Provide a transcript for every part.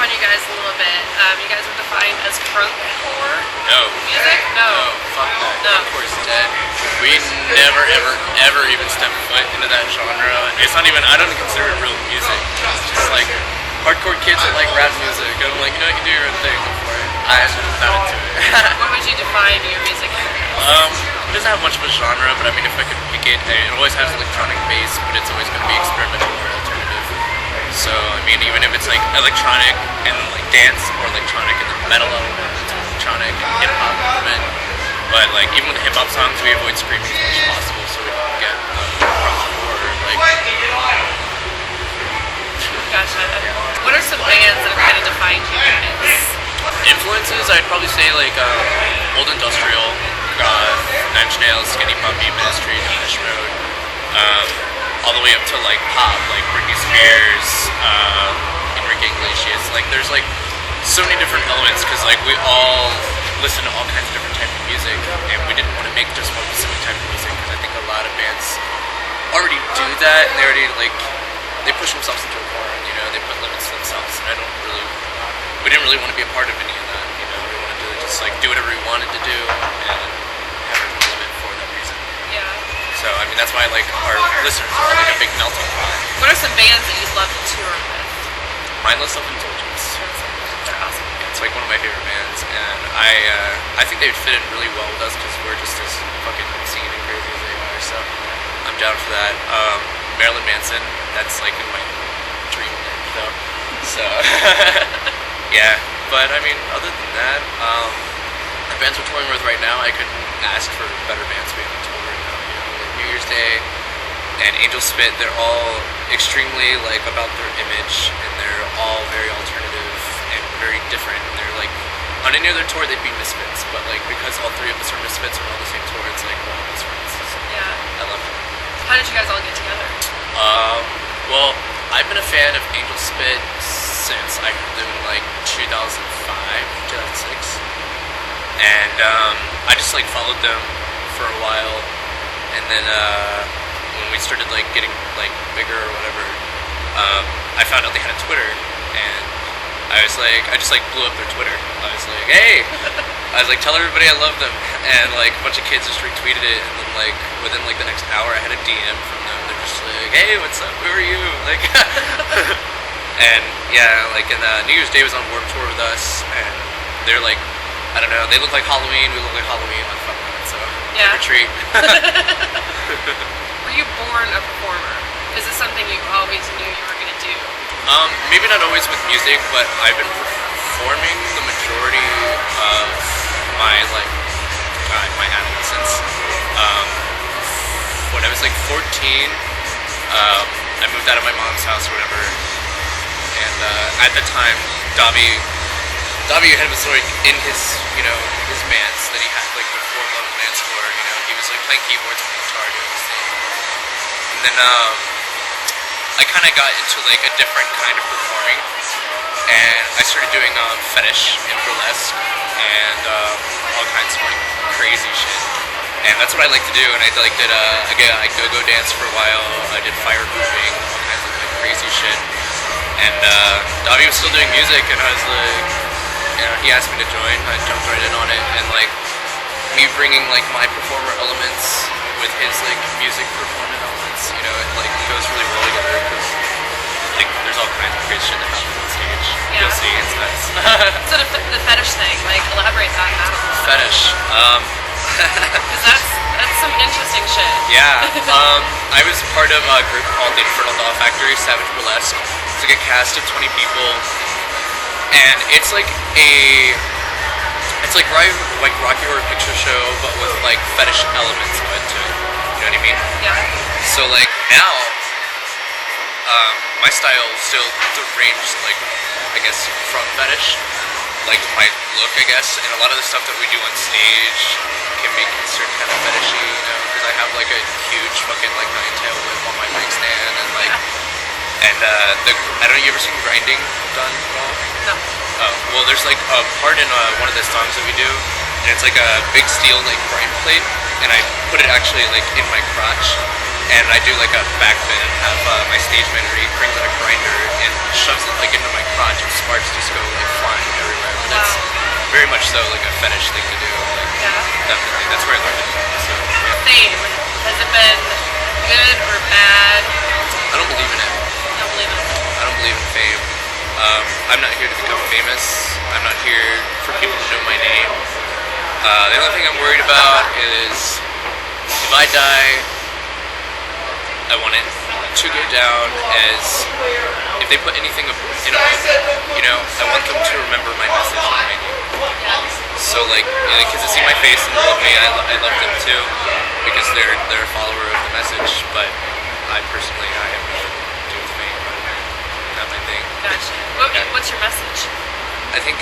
on you guys a little bit. You guys are defined as crunk-core No. music? No. Fuck that. No. Hardcore is dead. We never, ever even stepped foot into that genre. It's not even, I don't consider it real music. It's just like hardcore kids that like rap music. And I'm like, you know, you can do your own thing, go for it. I'm not into it. What would you define your music as? It doesn't have much of a genre, but I mean, if I could pick it, it always has electronic bass, but it's always going to be experimental or alternative. So, I mean, even if it's like electronic and like dance, or electronic and then metal element, electronic and hip hop element. But like, even with the hip hop songs, we avoid screaming as much as possible so we can get crossover. Like, Gotcha. What are some bands that have kind of defined you guys? influences, I'd probably say like old industrial, Nine Inch Nails, Skinny Puppy, Ministry, Depeche Mode, all the way up to like pop, like Britney Spears, Enrique Iglesias. Like there's like so many different elements because like we all listen to all kinds of different types of music, and we didn't want to make just one specific type of music because I think a lot of bands already do that, and they already like they push themselves into a corner. You know, they put limits to themselves, and we didn't really want to be a part of any of that. You know, we wanted to just like do whatever we wanted to do and have a limit for that reason. Yeah. So I mean, that's why like our listeners are like a big melting pot. What are some bands that you'd love to tour with? Mindless Self-Indulgence. They're awesome. It's like one of my favorite bands, and I think they would fit in really well with us because we're just as fucking insane and crazy as they are. So I'm down for that. Marilyn Manson. That's like in my dream band, though. So. Yeah, but I mean, other than that, the bands we're touring with right now, I couldn't ask for better bands to be on tour right now. You know, like New Year's Day and Angel Spit, they're all extremely like about their image, and they're all very alternative and very different. And they're like on any other tour they'd be misfits, but like because all three of us are misfits and we're on the same tour, it's like we're all best friends. So Yeah. I love it. How did you guys all get together? Well, I've been a fan of Angel Spit since I heard them in like 2005, 2006, and I just like followed them for a while, and then when we started like getting like bigger or whatever, I found out they had a Twitter, and I just like blew up their Twitter. I was like, hey, tell everybody I love them, and like a bunch of kids just retweeted it, and then like within like the next hour I had a DM from them. They're just like, hey, what's up? Who are you? Like. And yeah, like in New Year's Day was on Warped Tour with us, and they're like, I don't know, they look like Halloween, we look like Halloween, I'm fucking with it, so Yeah. retreat. Were you born a performer? Is this something you always knew you were gonna do? Maybe not always with music, but I've been performing the majority of my like my adolescence. When I was like 14, I moved out of my mom's house or whatever. And at the time, Davi was like in his, you know, his bands that he had like before Love Bands for, you know, he was like playing keyboards and guitar doing his thing. And then I kind of got into like a different kind of performing, and I started doing fetish and burlesque and all kinds of like crazy shit. And that's what I like to do. And I like did I go-go dance for a while. I did fire grouping, all kinds of like crazy shit. And Davi was still doing music, and I was like, you know, he asked me to join. I jumped right in on it, and like me bringing like my performer elements with his like music performance elements, you know, it like goes really well together because like there's all kinds of crazy shit that happens on stage. Yeah. You'll see, it's nuts. So the fetish thing, like elaborate that out. Fetish. Because that's some interesting shit. Yeah. I was part of a group called the Infernal Doll Factory, Savage Burlesque. It's like a cast of 20 people, and it's like Rocky Horror Picture Show, but with like fetish elements put to it. You know what I mean? Yeah. So like now, my style still deranged, like I guess from fetish, like my look, I guess, and a lot of the stuff that we do on stage can be considered kind of fetishy, you know, because I have like a huge fucking like nine-tail whip on my mic stand, and like. And I don't know, you ever seen grinding done at all? No. Oh, well, there's like a part in one of the songs that we do, and it's like a big steel like grind plate, and I put it actually like in my crotch, and I do like a back bend. Have my stage manager, he brings out a grinder and shoves it like into my crotch, and sparks just go like flying everywhere. But that's very much so like a fetish thing to do. Like, definitely, that's where I learned it from. So yeah. Fame, has it been good or bad? I don't believe in it. Don't believe in it. I don't believe in fame. I'm not here to become famous. I'm not here for people to know my name. The only thing I'm worried about is if I die, I want it to go down as if they put anything in a book, I want them to remember my message and my name. So like, the kids that see my face and love me, I love them too, because they're a follower of the message, but I personally, I have nothing to do with fame. Not my thing. Gotcha. What's your message? I think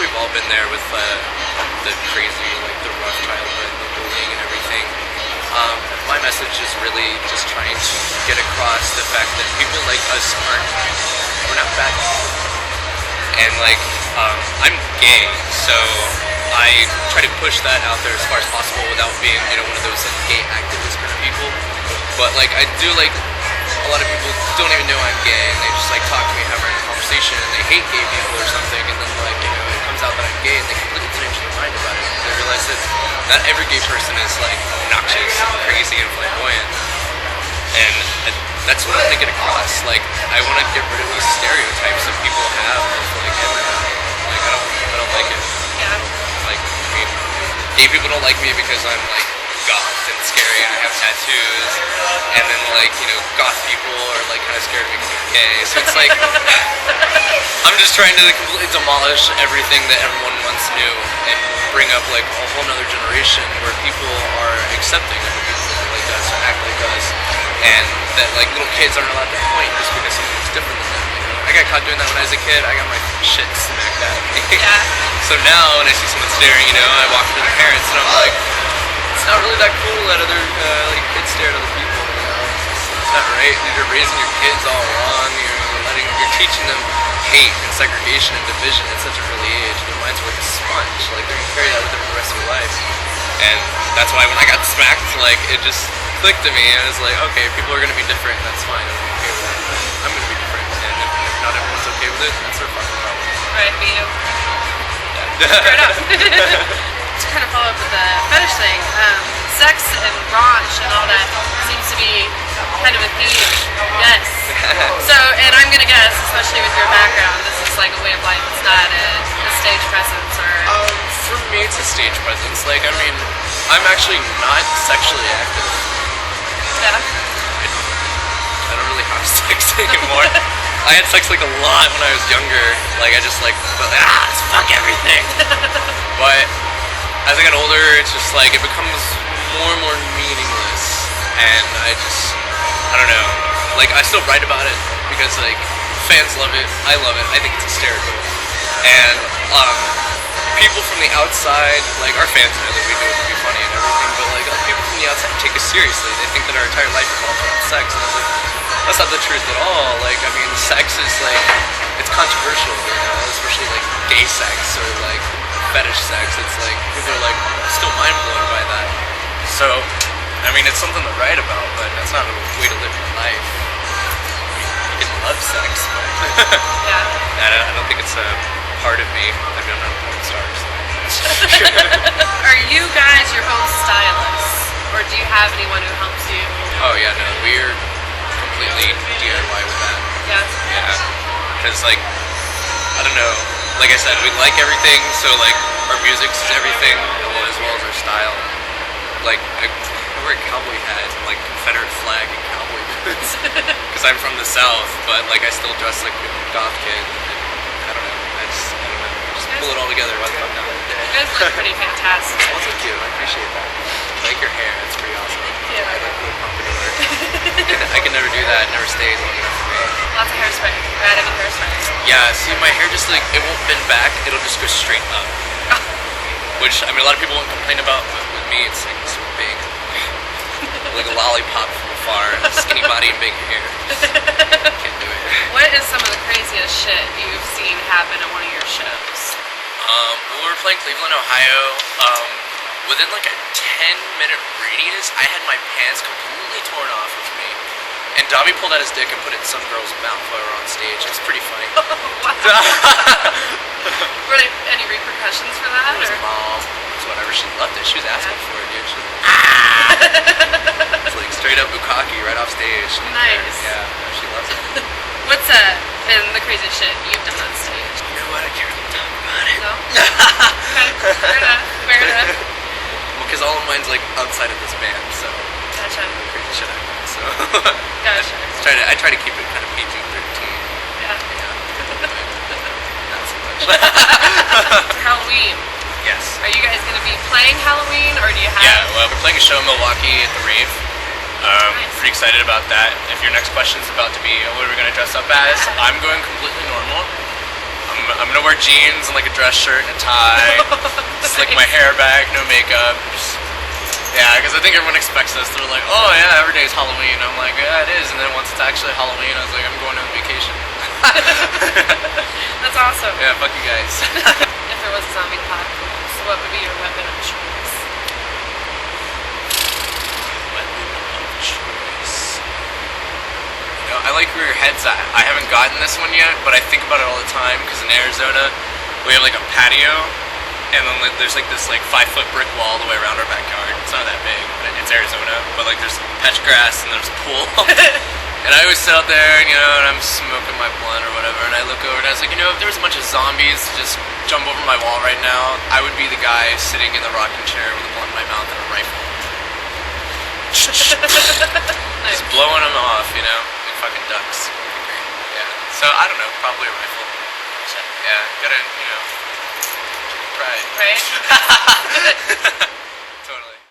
we've all been there with the crazy, like the rough childhood, the bullying and everything. My message is really just trying to get across the fact that people like us we're not bad people. And like, I'm gay, so I try to push that out there as far as possible without being, one of those like gay activist kind of people. But like, I do like, a lot of people don't even know I'm gay, and they just like talk to me, have a conversation, and they hate gay people or something, and then like, it comes out that I'm gay, and they completely change their mind about it. They realize that not every gay person is like obnoxious and crazy and flamboyant, and that's what I want to get across. Like, I want to get rid of these stereotypes that people have of like everybody. Like, I don't like it. Yeah. Like, I mean, gay people don't like me because I'm like goth and scary and I have tattoos, and then like, goth people are like kind of scared of me because I'm gay. So it's like, I'm just trying to completely demolish everything that everyone once knew and bring up like a whole nother generation where people are accepting of people that look like us or act like us, and that like little kids aren't allowed to point just because someone's different than them. I got caught doing that when I was a kid. I got my shit smacked at me. Yeah. So now when I see someone staring, I walk up to the parents and I'm like, it's not really that cool that other like kids stare at other people. It's not right. You're raising your kids all wrong. You're teaching them hate and segregation and division at such an early age. Their minds are like a sponge. Like, they're gonna carry that with them for the rest of their life. And that's why when I got smacked, like, it just clicked to me. And it was like, okay, people are gonna be different, and that's fine. I'm okay with that. I'm gonna be different, and if not everyone's okay with it, that's their fucking problem. Right, me too. Yeah. Fair enough. To kind of follow up with the fetish thing, sex and raunch and all that seems to be kind of a theme. Yes. So, and I'm gonna guess, especially with your background, this is like a way of life. It's not a stage presence or. For me, it's a stage presence. Like, I mean, I'm actually not sexually active. Yeah. I don't really have sex anymore. I had sex like a lot when I was younger. Like, I just like, let's fuck everything. But as I got older, it's just like, it becomes more and more meaningless. And I don't know. Like, I still write about it because like, fans love it. I love it. I think it's hysterical. And people from the outside, like, our fans know that we do it to be funny and everything, but like, people from the outside take us seriously. They think that our entire life revolves around sex, and I was like, that's not the truth at all. Like, I mean, sex is like, it's controversial, especially like gay sex or like fetish sex. It's like, people are like still mind blown by that. So, I mean, it's something to write about, but that's not a way to live your life. I mean, you can love sex, but Yeah. I don't think it's a part of me. I mean, I'm not a porn star, so. Are you guys your own stylists, or do you have anyone who helps you? Oh yeah, no, we're completely DIY with that. Yeah. Yeah, because like, I don't know, like I said, we like everything, so like, our music is everything, as well as our style. Like, I wear a cowboy hat and like Confederate flag and cowboy boots, because I'm from the South, but like, I still dress like a goth kid, and I don't know, I just pull it all together, why the fuck not? You guys look pretty fantastic. Oh, thank you, I appreciate that. I like your hair, it's pretty awesome. Yeah. I like the company work. I can never do that, it never stays long enough for me. Lots of hairspray. You're adding hairspray. Yeah, see, my hair just like, it won't bend back, it'll just go straight up. Which, I mean, a lot of people won't complain about, but with me, it's like so big. Like a lollipop from afar, skinny body and big hair. Can't do it. What is some of the craziest shit you've seen happen at one of your shows? When we were playing Cleveland, Ohio, within like a 10-minute radius, I had my pants completely completely torn off of me. And Dobby pulled out his dick and put it in some girl's mouth while we were on stage. It was pretty funny. Wow. Were there any repercustions for that? It was Or? mom. It was whatever. She loved it. She was asking for it, dude. She was like, it's like straight up bukkake right off stage. Nice. Yeah, no, she loves it. What's and the crazy shit you've done on stage? You know what? I can't really talk about it. No? Okay, fair enough, fair enough. Well, because all of mine's like outside of this band, so Gotcha. crazy shit I so Gotcha. I try to keep it kind of PG-13. Yeah. Not so much. Halloween. Yes. Are you guys going to be playing Halloween, or do you have... Yeah, well, we're playing a show in Milwaukee at the Rave. Nice. Pretty excited about that. If your next question's about to be, what are we going to dress up as? I'm going completely normal. I'm going to wear jeans and like a dress shirt and a tie. Slick my hair back, no makeup. Yeah, because I think everyone expects this. They're like, oh yeah, every day's Halloween. I'm like, yeah, it is. And then once it's actually Halloween, I was like, I'm going on vacation. That's awesome. Yeah, fuck you guys. If there was a zombie apocalypse, what would be your weapon of choice? Weapon of choice. You know, I like where your head's at. I haven't gotten this one yet, but I think about it all the time because in Arizona, we have like a patio. And then like, there's like this like 5-foot brick wall all the way around our backyard. It's not that big, but it's Arizona. But like there's patch grass and there's a pool. And I always sit out there and, you know, and I'm smoking my blunt or whatever. And I look over and I was like, you know, if there was a bunch of zombies to just jump over my wall right now, I would be the guy sitting in the rocking chair with a blunt in my mouth and a rifle. Nice. Just blowing them off, you know, like fucking ducks. Great. Yeah. So I don't know, probably a rifle. Yeah, gotta, you know. Right. Right?